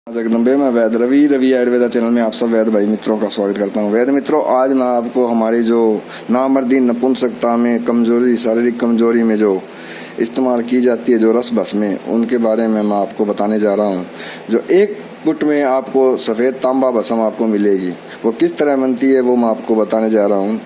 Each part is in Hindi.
जगदम्बे में वैद रवि आयुर्वेदा चैनल में आप सब वैद भाई मित्रों का स्वागत करता हूं। वैद मित्रों, आज मैं आपको हमारी जो नामर्दी नपुंसकता में कमजोरी, शारीरिक कमजोरी में जो इस्तेमाल की जाती है जो रस भस्म, उनके बारे में मैं आपको बताने जा रहा हूं। जो एक गुट में आपको सफ़ेद तांबा भस्म आपको मिलेगी, वो किस तरह बनती है वो मैं आपको बताने जा रहा हूँ।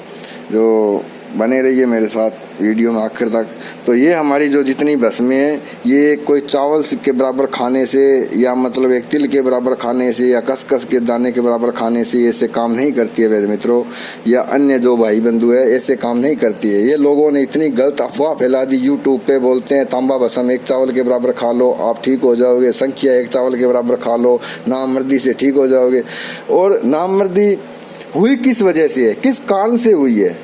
जो बने रहिए मेरे साथ वीडियो में आखिर तक। तो ये हमारी जो जितनी भस्में हैं, ये कोई चावल के बराबर खाने से या मतलब एक तिल के बराबर खाने से या कसकस के दाने के बराबर खाने से ऐसे काम नहीं करती है वैद्य मित्रों, या अन्य जो भाई बंधु है ऐसे काम नहीं करती है। ये लोगों ने इतनी गलत अफवाह फैला दी, यूट्यूब पे बोलते हैं तांबा भस्म एक चावल के बराबर खा लो आप ठीक हो जाओगे, संख्या एक चावल के बराबर खा लो नामर्दी से ठीक हो जाओगे। और नामर्दी हुई किस वजह से है, किस कारण से हुई है,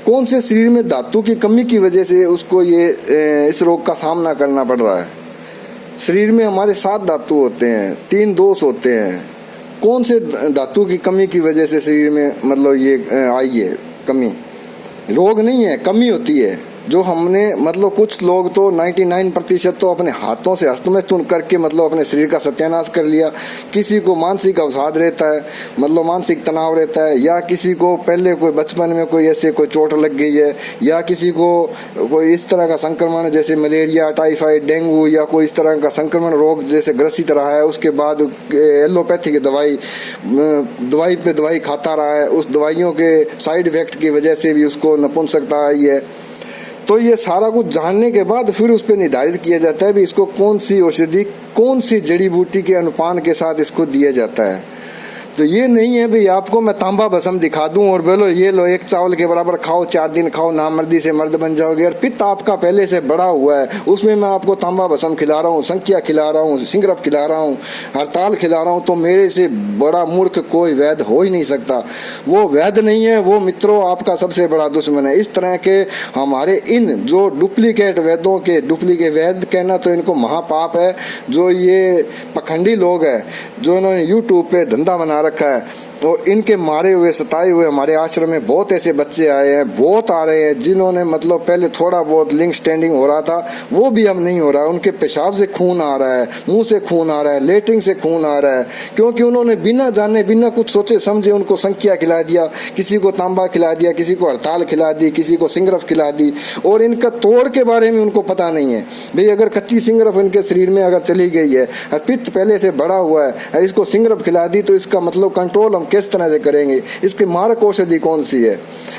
कौन से शरीर में धातु की कमी की वजह से उसको ये इस रोग का सामना करना पड़ रहा है। शरीर में हमारे 7 धातु होते हैं, 3 दोष होते हैं। कौन से धातु की कमी की वजह से शरीर में मतलब ये आई है कमी, रोग नहीं है, कमी होती है। जो हमने मतलब कुछ लोग तो 99% तो अपने हाथों से हस्तमैथुन करके मतलब अपने शरीर का सत्यानाश कर लिया। किसी को मानसिक अवसाद रहता है, मतलब मानसिक तनाव रहता है, या किसी को पहले कोई बचपन में कोई ऐसे कोई चोट लग गई है, या किसी को कोई इस तरह का संक्रमण जैसे मलेरिया, टाइफाइड, डेंगू या कोई इस तरह का संक्रमण रोग जैसे ग्रसित रहा है। उसके बाद एलोपैथी की दवाई पे दवाई खाता रहा है, उस दवाइयों के साइड इफेक्ट की वजह से भी उसको नपुंसकता आई है। तो ये सारा कुछ जानने के बाद फिर उस पर निर्धारित किया जाता है भी इसको कौन सी औषधि, कौन सी जड़ी बूटी के अनुपान के साथ इसको दिया जाता है। तो ये नहीं है भाई आपको मैं तांबा भस्म दिखा दूं और बोलो ये लो एक चावल के बराबर खाओ 4 दिन खाओ नामर्दी से मर्द बन जाओगे। और पित्त आपका पहले से बड़ा हुआ है, उसमें मैं आपको तांबा भस्म खिला रहा हूँ, संख्या खिला रहा हूँ, सिंगरफ खिला रहा हूँ, हड़ताल खिला रहा हूँ, तो मेरे से बड़ा मूर्ख कोई वैद्य हो ही नहीं सकता। वो वैद्य नहीं है, वो मित्रों आपका सबसे बड़ा दुश्मन है। इस तरह के हमारे इन जो डुप्लीकेट वैद्यों के, डुप्लीकेट वैद्य कहना तो इनको महापाप है। जो ये पखंडी लोग हैं जो इन्होंने यूट्यूब पे धंधा बना रखा है, और इनके मारे हुए सताए हुए हमारे आश्रम में बहुत ऐसे बच्चे आए हैं, बहुत आ रहे हैं जिन्होंने मतलब पहले थोड़ा बहुत लिंग स्टैंडिंग हो रहा था, वो भी अब नहीं हो रहा है। उनके पेशाब से खून आ रहा है, मुंह से खून आ रहा है, लेटरिन से खून आ रहा है, क्योंकि उन्होंने बिना जाने बिना कुछ सोचे समझे उनको संख्या खिला दिया, किसी को तांबा खिला दिया, किसी को हड़ताल खिला दी, किसी को सिंगरफ खिला दी। और इनका तोड़ के बारे में उनको पता नहीं है भाई, अगर कच्ची सिंगरफ इनके शरीर में अगर चली गई है और पित्त पहले से बढ़ा हुआ है और इसको सिंगरफ खिला दी, तो इसका मतलब कंट्रोल हम किस तरह से करेंगे, इसकी मारक औषधि कौन सी है।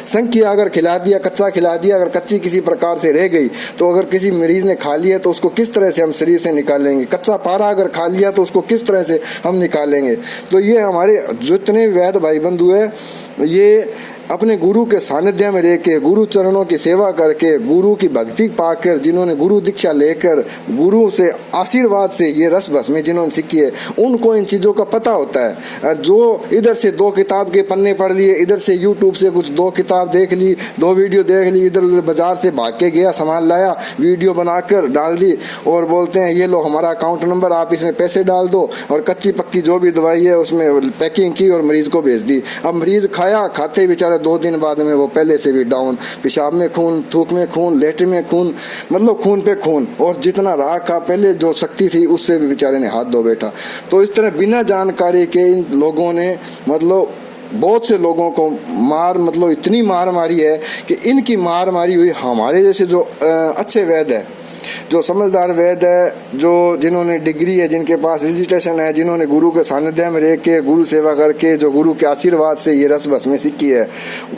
संख्या अगर खिला दिया, कच्चा खिला दिया, अगर कच्ची किसी प्रकार से रह गई तो अगर किसी मरीज ने खा लिया तो उसको किस तरह से हम शरीर से निकालेंगे। कच्चा पारा अगर खा लिया तो उसको किस तरह से हम निकालेंगे। तो ये हमारे जितने वैद्य भाई बंधु है, ये अपने गुरु के सानिध्य में रह के, गुरु चरणों की सेवा करके, गुरु की भक्ति पाकर, जिन्होंने गुरु दीक्षा लेकर गुरु से आशीर्वाद से ये रस भस्म जिन्होंने सीखी है, उनको इन चीज़ों का पता होता है। और जो इधर से 2 किताब के पन्ने पढ़ लिए, इधर से यूट्यूब से कुछ 2 किताब देख ली, 2 वीडियो देख ली, इधर उधर बाजार से भाग के गया, सामान लाया, वीडियो बनाकर डाल दी और बोलते हैं ये लो हमारा अकाउंट नंबर, आप इसमें पैसे डाल दो, और कच्ची पक्की जो भी दवाई है उसमें पैकिंग की और मरीज को भेज दी। अब मरीज खाया, खाते बेचारे 2 दिन बाद में वो पहले से भी डाउन, पेशाब में खून, थूक में खून, लेटरिन में खून, मतलब खून पे खून, और जितना रहा का पहले जो शक्ति थी उससे भी बेचारे ने हाथ धो बैठा। तो इस तरह बिना जानकारी के इन लोगों ने मतलब बहुत से लोगों को मतलब इतनी मार मारी है कि इनकी मार मारी हुई हमारे जैसे जो अच्छे वैद्य है, जो समझदार वैद्य है, जो जिन्होंने डिग्री है, जिनके पास रजिस्ट्रेशन है, जिन्होंने गुरु के सानिध्य में रह के गुरु सेवा करके जो गुरु के आशीर्वाद से ये रस भस्म सीखी है,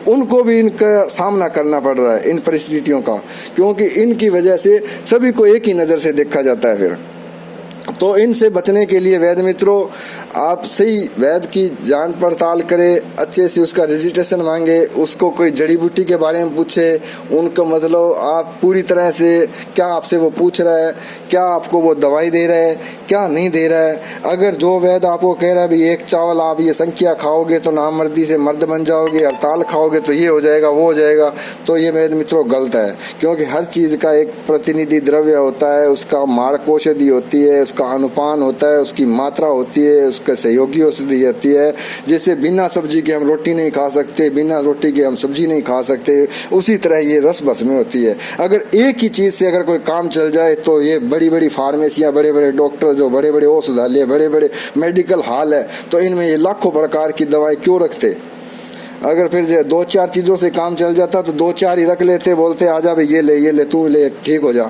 उनको भी इनका सामना करना पड़ रहा है इन परिस्थितियों का, क्योंकि इनकी वजह से सभी को एक ही नज़र से देखा जाता है। फिर तो इनसे बचने के लिए वैद्य मित्रों आप सही वैद्य की जांच पड़ताल करें, अच्छे से उसका रजिस्ट्रेशन मांगे, उसको कोई जड़ी बूटी के बारे में पूछे, उनको मतलब आप पूरी तरह से क्या आपसे वो पूछ रहा है, क्या आपको वो दवाई दे रहा है, क्या नहीं दे रहा है। अगर जो वैद्य आपको कह रहा है भाई एक चावल आप ये संख्या खाओगे तो नामर्दी से मर्द बन जाओगे, हड़ताल खाओगे तो ये हो जाएगा वो हो जाएगा, तो ये वैद्य मित्रों गलत है। क्योंकि हर चीज़ का एक प्रतिनिधि द्रव्य होता है, उसका मारक औषधि होती है, उसका अनुपान होता है, उसकी मात्रा होती है, उसके सहयोगी औषधि होती है। जैसे बिना सब्जी के हम रोटी नहीं खा सकते, बिना रोटी के हम सब्जी नहीं खा सकते, उसी तरह ये रस भस्मी होती है। अगर एक ही चीज़ से अगर कोई काम चल जाए तो ये बड़ी बड़ी फार्मेसियाँ, बड़े बड़े डॉक्टर, जो बड़े बड़े औषधालय, बड़े बड़े मेडिकल हॉल है, तो इनमें ये लाखों प्रकार की दवाएं क्यों रखते। अगर फिर जो 2-4 चीज़ों से काम चल जाता तो 2-4 ही रख लेते, बोलते आजा भाई ये ले तू ले, ठीक हो जा।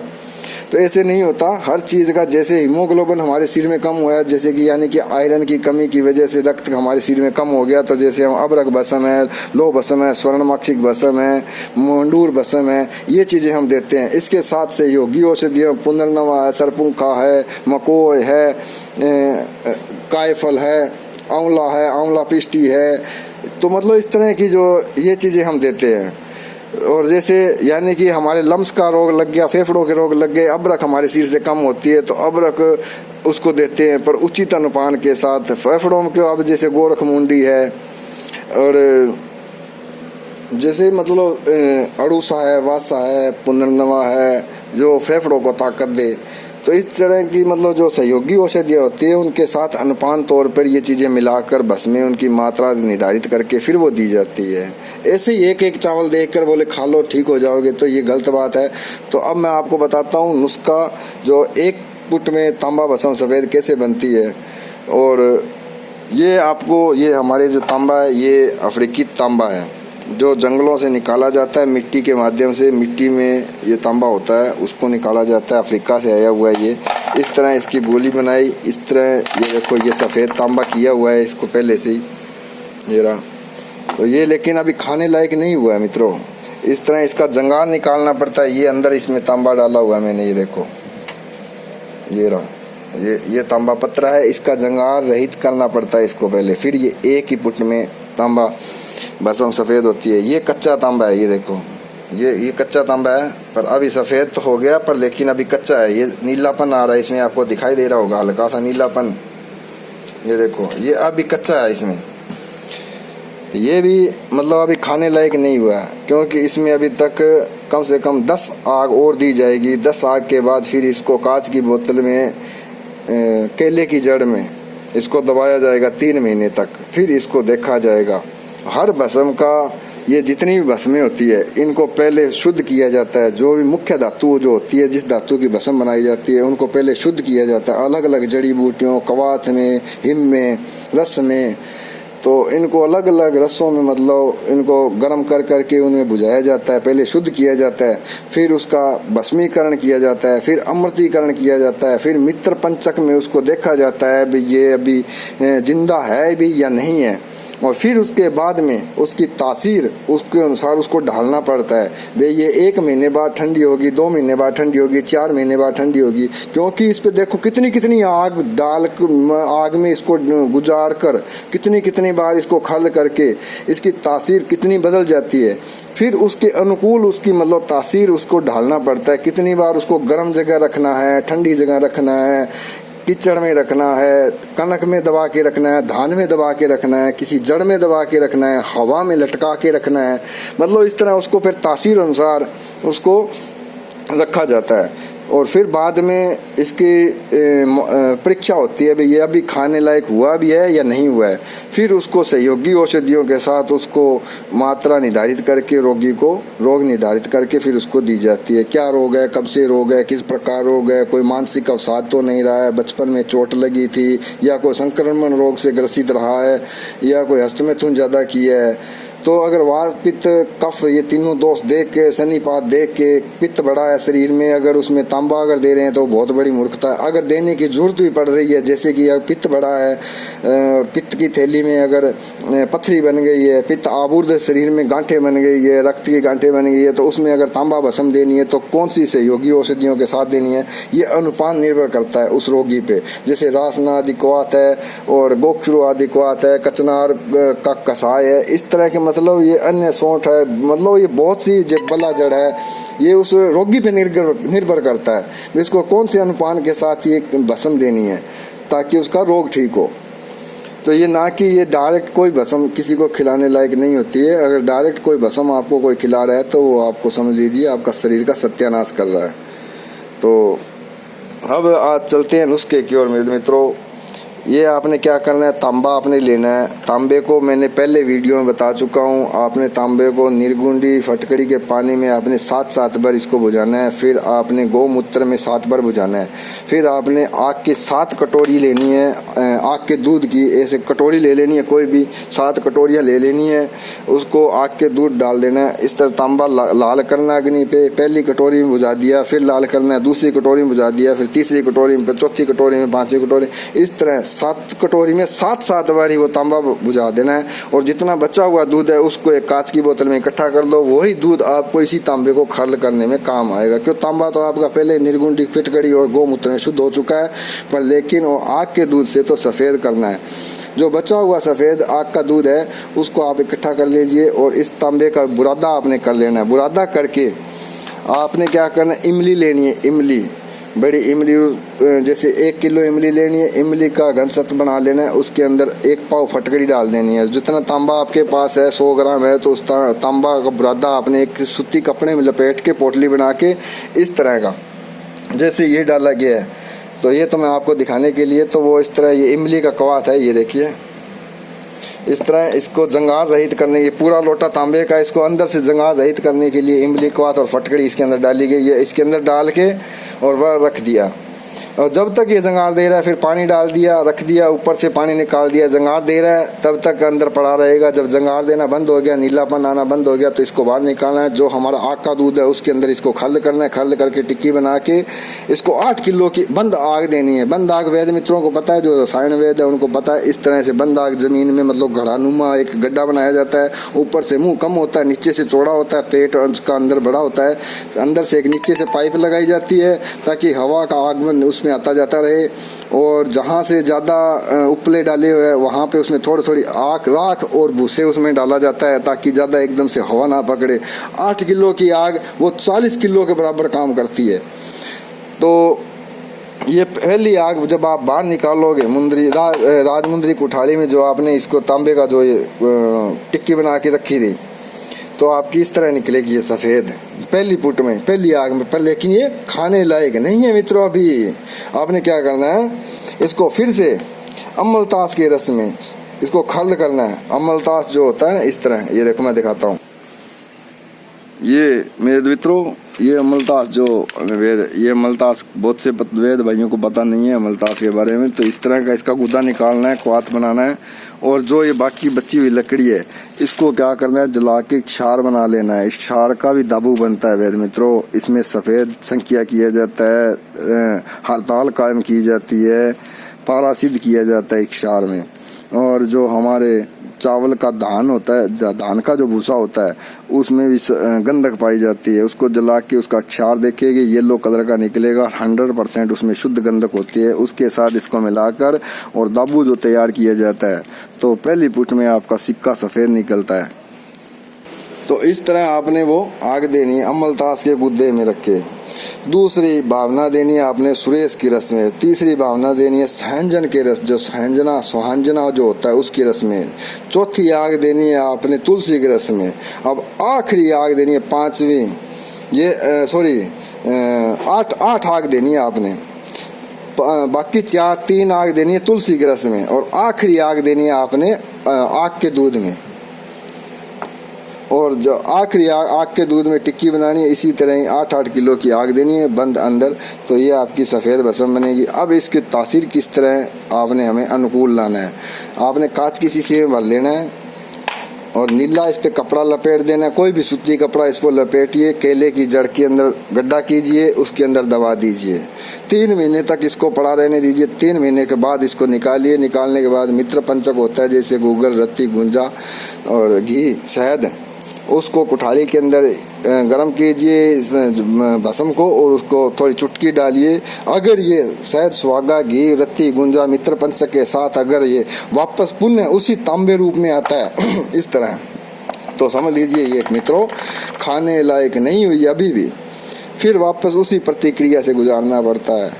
तो ऐसे नहीं होता। हर चीज़ का, जैसे हीमोग्लोबिन हमारे शरीर में कम हुआ है, जैसे कि यानी कि आयरन की कमी की वजह से रक्त हमारे शरीर में कम हो गया, तो जैसे हम अबरक भस्म है, लोह भस्म है, स्वर्णमाक्षिक भस्म है, मंडूर भस्म है, ये चीज़ें हम देते हैं। इसके साथ सहयोगी औषधियाँ पुनर्नवा है, सरपुंखा है, मकोय है, कायफल है, आंवला पिष्टी है, तो मतलब इस तरह की जो ये चीज़ें हम देते हैं। और जैसे यानी कि हमारे लम्स का रोग लग गया, फेफड़ों के रोग लग गए, अबरक हमारे शरीर से कम होती है तो अबरक उसको देते हैं, पर उचित अनुपान के साथ। फेफड़ों के अब जैसे गोरखमुंडी है, और जैसे मतलब अड़ूसा है, वासा है, पुनर्नवा है, जो फेफड़ों को ताकत दे। तो इस तरह की मतलब जो सहयोगी औषधियाँ होती है, उनके साथ अनुपान तौर पर ये चीज़ें मिलाकर बस में उनकी मात्रा निर्धारित करके फिर वो दी जाती है। ऐसे ही एक एक चावल देखकर बोले खा लो ठीक हो जाओगे, तो ये गलत बात है। तो अब मैं आपको बताता हूँ नुस्खा, जो 1 फुट में तांबा भस्म सफ़ेद कैसे बनती है। और ये आपको, ये हमारे जो तांबा है, ये अफ्रीकी तांबा है, जो जंगलों से निकाला जाता है मिट्टी के माध्यम से। मिट्टी में ये तांबा होता है, उसको निकाला जाता है, अफ्रीका से आया हुआ है ये। इस तरह इसकी गोली बनाई, इस तरह ये देखो, ये सफ़ेद तांबा किया हुआ है इसको पहले से ही, ये रहा। तो ये लेकिन अभी खाने लायक नहीं हुआ है मित्रों। इस तरह इसका जंगार निकालना पड़ता है। ये अंदर इसमें तांबा डाला हुआ है मैंने, ये देखो, ये रहा, ये तांबा पत्रा है, इसका जंगार रहित करना पड़ता है इसको पहले, फिर ये 1 ही फुट में तांबा भस्म सफ़ेद होती है। ये कच्चा तांबा है, ये देखो, ये कच्चा तांबा है, पर अभी सफ़ेद तो हो गया, पर लेकिन अभी कच्चा है। ये नीलापन आ रहा है इसमें, आपको दिखाई दे रहा होगा हल्का सा नीलापन, ये देखो, ये अभी कच्चा है इसमें। ये भी मतलब अभी खाने लायक नहीं हुआ है, क्योंकि इसमें अभी तक कम से कम 10 आग और दी जाएगी। 10 आग के बाद फिर इसको कांच की बोतल में, केले की जड़ में इसको दबाया जाएगा 3 महीने तक, फिर इसको देखा जाएगा। हर भस्म का, ये जितनी भी भस्में होती है, इनको पहले शुद्ध किया जाता है। जो भी मुख्य धातु जो होती है, जिस धातु की भस्म बनाई जाती है, उनको पहले शुद्ध किया जाता है, अलग अलग जड़ी बूटियों, कवाथ में, हिम में, रस में। तो इनको अलग अलग रसों में मतलब इनको गर्म कर करके उनमें बुझाया जाता है, पहले शुद्ध किया जाता है, फिर उसका भस्मीकरण किया जाता है, फिर अमृतीकरण किया जाता है, फिर मित्र पंचक में उसको देखा जाता है भी ये अभी जिंदा है भी या नहीं है। और फिर उसके बाद में उसकी तासीर उसके अनुसार उसको ढालना पड़ता है। भाई ये 1 महीने बाद ठंडी होगी, 2 महीने बाद ठंडी होगी, 4 महीने बाद ठंडी होगी, क्योंकि इस पे देखो कितनी कितनी आग डाल, आग में इसको गुजार कर कितनी कितनी बार इसको खल करके इसकी तासीर कितनी बदल जाती है। फिर उसके अनुकूल उसकी मतलब तासीर उसको ढालना पड़ता है। कितनी बार उसको गर्म जगह रखना है, ठंडी जगह रखना है, कीचड़ में रखना है, कनक में दबा के रखना है, धान में दबा के रखना है, किसी जड़ में दबा के रखना है, हवा में लटका के रखना है। मतलब इस तरह उसको फिर तासीर अनुसार उसको रखा जाता है। और फिर बाद में इसकी परीक्षा होती है, भाई ये अभी खाने लायक हुआ भी है या नहीं हुआ है। फिर उसको सहयोगी औषधियों के साथ उसको मात्रा निर्धारित करके रोगी को रोग निर्धारित करके फिर उसको दी जाती है। क्या रोग है, कब से रोग है, किस प्रकार रोग है, कोई मानसिक अवसाद तो नहीं रहा है, बचपन में चोट लगी थी, या कोई संक्रमण रोग से ग्रसित रहा है, या कोई हस्तमैथुन ज़्यादा किया है। तो अगर वात, पित्त, कफ, ये तीनों दोष देख के, शनिपात देख के, पित्त बढ़ा है शरीर में, अगर उसमें तांबा अगर दे रहे हैं तो बहुत बड़ी मूर्खता है। अगर देने की जरूरत भी पड़ रही है, जैसे कि अगर पित्त बढ़ा है, पित्त की थैली में अगर पथरी बन गई है, पित्त आबुर्द शरीर में गांठें बन गई है, रक्त की गांठें बन गई है, तो उसमें अगर तांबा भस्म देनी है तो कौन सी सहयोगी औषधियों के साथ देनी है, ये अनुपान निर्भर करता है उस रोगी पे। जैसे रासना आदि क्वाथ है, और गोक्षुरु आदि क्वाथ है, कचनार का कसाय है, इस तरह के मतलब ये अन्य सौंठ है, मतलब ये बहुत सी बला जड़ है, ये उस रोगी पे निर्भर करता है इसको कौन से अनुपान के साथ ये भस्म देनी है ताकि उसका रोग ठीक हो। तो ये ना कि ये डायरेक्ट कोई भस्म किसी को खिलाने लायक नहीं होती है। अगर डायरेक्ट कोई भस्म आपको कोई खिला रहा है तो वो आपको समझ लीजिए आपका शरीर का सत्यानाश कर रहा है। तो अब आज चलते हैं नुस्खे की ओर मेरे मित्रों। ये आपने क्या करना है, तांबा आपने लेना है। तांबे को मैंने पहले वीडियो में बता चुका हूँ। आपने तांबे को निर्गुंडी फटकड़ी के पानी में आपने 7 बार इसको बुझाना है। फिर आपने गौमूत्र में 7 बार बुझाना है। फिर आपने आग की 7 कटोरी लेनी है, आग के दूध की ऐसे कटोरी ले लेनी है, कोई भी 7 कटोरियाँ ले लेनी है। उसको आग के दूध डाल देना है। इस तरह तांबा लाल करना अग्नि पे। पहली कटोरी में बुझा दिया, फिर लाल करना है, दूसरी कटोरी में बुझा दिया, फिर तीसरी कटोरी में, चौथी कटोरी में, 5वीं कटोरी। इस तरह 7 कटोरी में 7 बार ही वो तांबा बुझा देना है। और जितना बचा हुआ दूध है उसको एक कांच की बोतल में इकट्ठा कर लो। वही दूध आपको इसी तांबे को खर्ल करने में काम आएगा, क्यों तांबा तो आपका पहले निर्गुंडी फिटकड़ी और गौमूत्र में शुद्ध हो चुका है, पर लेकिन वो आग के दूध से तो सफ़ेद करना है। जो बचा हुआ सफ़ेद आग का दूध है उसको आप इकट्ठा कर लीजिए और इस तांबे का बुरादा आपने कर लेना है। बुरादा करके आपने क्या करना है, इमली लेनी है। इमली, बड़ी इमली, जैसे 1 किलो इमली लेनी है। इमली का घनसत बना लेना है। उसके अंदर 1 पाव फटकड़ी डाल देनी है। जितना तांबा आपके पास है 100 ग्राम है, तो उस तांबा का बुरादा आपने एक सूती कपड़े में लपेट के पोटली बना के इस तरह का, जैसे ये डाला गया है, तो ये तो मैं आपको दिखाने के लिए, तो वो इस तरह ये इमली का कवात है, ये देखिए इस तरह। इसको जंगार रहित करने, ये पूरा लोटा तांबे का, इसको अंदर से जंगार रहित करने के लिए इमली कवात और फटकड़ी इसके अंदर डाली गई है। इसके अंदर डाल के और वह रख दिया। और जब तक ये जंगार दे रहा है फिर पानी डाल दिया, रख दिया, ऊपर से पानी निकाल दिया। जंगार दे रहा है तब तक अंदर पड़ा रहेगा। जब जंगार देना बंद हो गया, नीलापन आना बंद हो गया, तो इसको बाहर निकालना है। जो हमारा आग का दूध है उसके अंदर इसको खर्ल करना है। खर्ल करके टिक्की बना के इसको 8 किलो की बंद आग देनी है। बंद आग वैद्य मित्रों को पता है, जो रसायन वैद है उनको पता है। इस तरह से बंद आग जमीन में, मतलब घड़ानुमा एक गड्ढा बनाया जाता है। ऊपर से मुंह कम होता है, नीचे से चौड़ा होता है, पेट उसका अंदर बड़ा होता है। अंदर से एक नीचे से पाइप लगाई जाती है ताकि हवा का आगमन उसमें आता जाता रहे। और जहाँ से ज़्यादा उपले डाले हुए हैं वहाँ पे उसमें थोड़ी थोड़ी आग, राख और भूसे उसमें डाला जाता है ताकि ज़्यादा एकदम से हवा ना पकड़े। 8 किलो की आग वो 40 किलो के बराबर काम करती है। तो ये पहली आग जब आप बाहर निकालोगे मुंदरी, राजमुंदरी कुठाली में, जो आपने इसको तांबे का जो ये टिक्की बना के रखी थी, तो आपकी इस तरह निकलेगी ये सफ़ेद पहली पुट में, पहली आग में। पर लेकिन ये खाने लायक नहीं है मित्रों। अभी आपने क्या करना है, इसको फिर से अमलतास के रस में इसको खर्ल करना है। अमलतास जो होता है इस तरह, ये देखो मैं दिखाता हूँ। ये मेरे मित्रों, ये अमलतास जो वेद, ये अमलतास बहुत से वेद भाइयों को पता नहीं है अमलतास के बारे में। तो इस तरह का इसका गुदा निकालना है, क्वाथ बनाना है। और जो ये बाकी बची हुई लकड़ी है इसको क्या करना है, जला के क्षार बना लेना है। इस क्षार का भी दाबू बनता है वेद मित्रों। इसमें सफ़ेद संख्या किया जाता है, हड़ताल कायम की जाती है, पारा सिद्ध किया जाता है क्षार में। और जो हमारे चावल का धान होता है, धान का जो भूसा होता है, उसमें भी गंधक पाई जाती है। उसको जला के उसका क्षार देखेंगे, येलो कलर का निकलेगा। 100% उसमें शुद्ध गंधक होती है। उसके साथ इसको मिलाकर और दाबू जो तैयार किया जाता है, तो पहली पुट में आपका सिक्का सफ़ेद निकलता है। तो इस तरह आपने वो आग देनी है अमलतास के गुद्दे में रख के। दूसरी भावना देनी है आपने सुरेश की रस में। तीसरी भावना देनी है सहंजन के रस, जो सुहांजना जो होता है उसकी रस में। चौथी आग देनी है आपने तुलसी के रस में। अब आखिरी आग देनी है 5वीं, ये 8 आग देनी है आपने। बाकी 3 आग देनी है तुलसी के रस में और आखिरी आग देनी है आपने आग के दूध में। और जो आखिरी आग के दूध में टिक्की बनानी है। इसी तरह ही 8 किलो की आग देनी है बंद अंदर, तो ये आपकी सफ़ेद भस्म बनेगी। अब इसकी तासीर किस तरह आपने हमें अनुकूल लाना है, आपने कांच की शीशी में भर लेना है और नीला इस पे कपड़ा लपेट देना है। कोई भी सूती कपड़ा इस पर लपेटिए, केले की जड़ के अंदर गड्ढा कीजिए, उसके अंदर दबा दीजिए। 3 महीने तक इसको पड़ा रहने दीजिए। 3 महीने के बाद इसको निकालिए। निकालने के बाद मित्र पंचक होता है, जैसे गूगल, रत्ती, गुंजा और घी, शहद, उसको कुठारी के अंदर गरम कीजिए भस्म को और उसको थोड़ी चुटकी डालिए। अगर ये शहद, सुहागा, घी, रत्ती, गुंजा, मित्र पंचक के साथ अगर ये वापस पुनः उसी तांबे रूप में आता है इस तरह, तो समझ लीजिए ये मित्रों खाने लायक नहीं हुई अभी भी। फिर वापस उसी प्रतिक्रिया से गुजारना पड़ता है।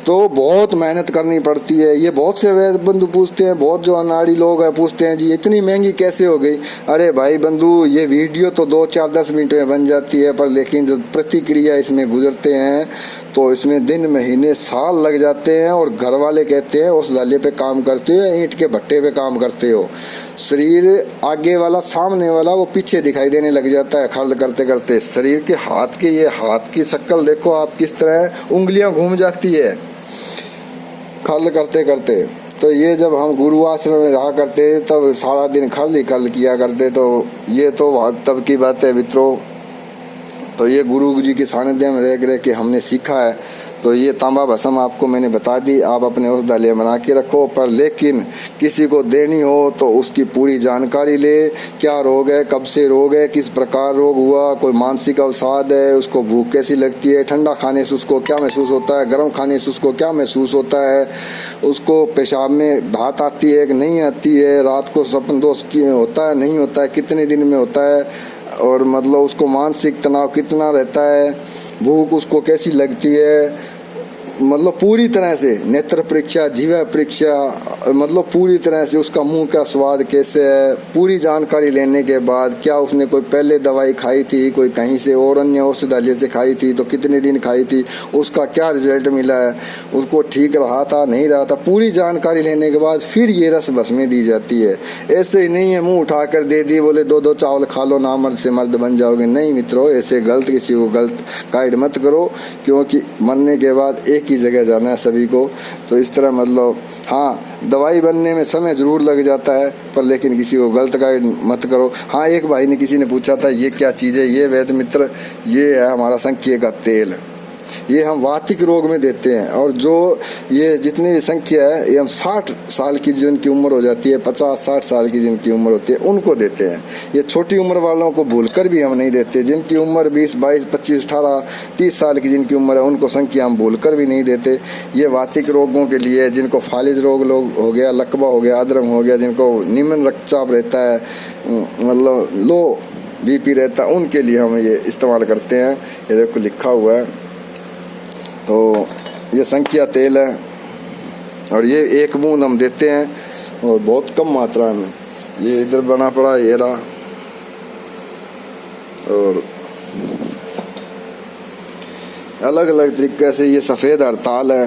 तो बहुत मेहनत करनी पड़ती है। ये बहुत से वैद्य बंधु पूछते हैं, बहुत जो अनाड़ी लोग हैं पूछते हैं, जी इतनी महंगी कैसे हो गई। अरे भाई बंधु, ये वीडियो तो 2, 4, 10 मिनट में बन जाती है, पर लेकिन जो प्रतिक्रिया इसमें गुजरते हैं तो इसमें दिन महीने साल लग जाते हैं। और घर वाले कहते हैं उस दाले पे काम करते हो, ईंट के भट्टे पे काम करते हो। शरीर आगे वाला सामने वाला वो पीछे दिखाई देने लग जाता है खर्द करते करते। शरीर के हाथ के, ये हाथ की शक्ल देखो आप किस तरह, उंगलियां घूम जाती है खर्द करते करते। तो ये जब हम गुरु आश्रम में रहा करते तब सारा दिन खर्द ही खर्द किया करते। तो ये तो तब की बात है मित्रों। तो ये गुरु जी के सानिध्य में रह के हमने सीखा है। तो ये तांबा भस्म आपको मैंने बता दी, आप अपने उस दाले बना के रखो। पर लेकिन किसी को देनी हो तो उसकी पूरी जानकारी ले, क्या रोग है, कब से रोग है, किस प्रकार रोग हुआ, कोई मानसिक अवसाद है, उसको भूख कैसी लगती है, ठंडा खाने से उसको क्या महसूस होता है, गर्म खाने से उसको क्या महसूस होता है, उसको पेशाब में धात आती है कि नहीं आती है, रात को सपन दोष होता है नहीं होता है, कितने दिन में होता है, और मतलब उसको मानसिक तनाव कितना रहता है, भूख उसको कैसी लगती है, मतलब पूरी तरह से नेत्र परीक्षा, जीवा परीक्षा, मतलब पूरी तरह से उसका मुंह का स्वाद कैसे है, पूरी जानकारी लेने के बाद क्या उसने कोई पहले दवाई खाई थी, कोई कहीं से और अन्य औषधालय से खाई थी तो कितने दिन खाई थी, उसका क्या रिजल्ट मिला है, उसको ठीक रहा था नहीं रहा था, पूरी जानकारी लेने के बाद फिर ये रस भस्में दी जाती है। ऐसे ही नहीं है मुँह उठाकर दे दी, बोले दो दो चावल खा लो ना मर्द से मर्द बन जाओगे। नहीं मित्रों, ऐसे गलत किसी को गलत गाइड मत करो, क्योंकि मरने के बाद एक ही जगह जाना है सभी को। तो इस तरह मतलब हाँ, दवाई बनने में समय जरूर लग जाता है, पर लेकिन किसी को गलत गाइड मत करो। हाँ, एक भाई ने किसी ने पूछा था ये क्या चीज़ है, ये वैद्य मित्र ये है हमारा संख्या का तेल, ये हम वातिक रोग में देते हैं। और जो ये जितनी भी संख्या है ये हम 60 साल की जिनकी उम्र हो जाती है, 50-60 साल की जिनकी उम्र होती है उनको देते हैं। ये छोटी उम्र वालों को भूलकर भी हम नहीं देते। जिनकी उम्र 20, 22, 25, 18, 30 साल की जिनकी उम्र है उनको संख्या हम भूलकर भी नहीं देते। ये वातिक रोगों के लिए, जिनको फालिज रोग हो गया, लकवा हो गया, अधरंग हो गया, जिनको निम्न रक्तचाप रहता है, मतलब लो BP रहता है, उनके लिए हम ये इस्तेमाल करते हैं। ये देखो लिखा हुआ है। तो ये संख्या तेल है और ये एक बूंद हम देते हैं और बहुत कम मात्रा में। ये इधर बना पड़ा ये रहा। और अलग अलग तरीके से ये सफ़ेद हड़ताल है,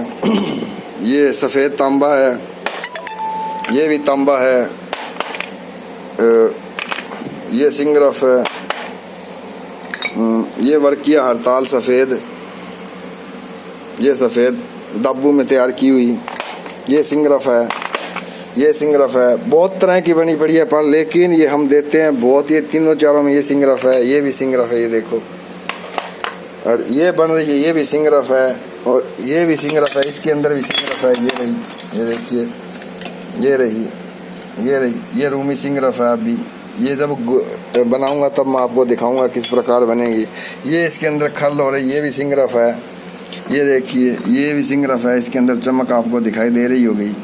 ये सफ़ेद तांबा है, ये भी तांबा है, ये सिंगरफ है, ये वर्किया हड़ताल सफ़ेद, ये सफ़ेद डब्बू में तैयार की हुई, ये सिंगरफ है, ये सिंगरफ है। बहुत तरह की बनी पड़ी है, पर लेकिन ये हम देते हैं बहुत, ये तीनों चारों में ये सिंगरफ है, ये भी सिंगरफ है, ये देखो। और ये बन रही है, ये भी सिंगरफ है, और ये भी सिंगरफ है, इसके अंदर भी सिंगरफ है। ये रही, ये देखिए, ये रही, ये रही, ये रूमी सिंगरफ है। अभी ये जब बनाऊंगा तब मैं आपको दिखाऊंगा किस प्रकार बनेगी। ये इसके अंदर खर्ल हो रही, ये भी सिंगरफ है। ये देखिए, ये भी सिंगरफ है, इसके अंदर चमक आपको दिखाई दे रही होगी।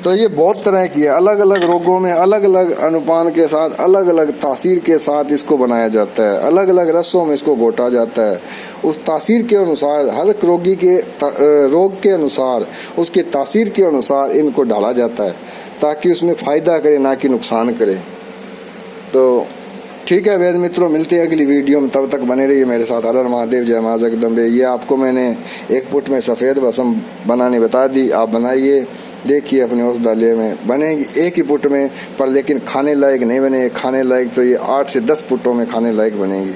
तो ये बहुत तरह की है, अलग अलग रोगों में अलग अलग अनुपान के साथ, अलग अलग तासीर के साथ इसको बनाया जाता है, अलग अलग रसों में इसको घोटा जाता है। उस तासीर के अनुसार, हर रोगी के रोग के अनुसार, उसके तासीर के अनुसार इनको डाला जाता है, ताकि उसमें फ़ायदा करे ना कि नुकसान करे। तो ठीक है वैद्य मित्रों, मिलते हैं अगली वीडियो में, तब तक बने रहिए मेरे साथ। हर हर महादेव, जय मां जगदम्बे। ये आपको मैंने 1 फुट में सफ़ेद भस्म बनाने बता दी, आप बनाइए, देखिए अपने उस दाले में बनेगी 1 ही फुट में, पर लेकिन खाने लायक नहीं बने। खाने लायक तो ये 8 से 10 फुटों में खाने लायक बनेगी।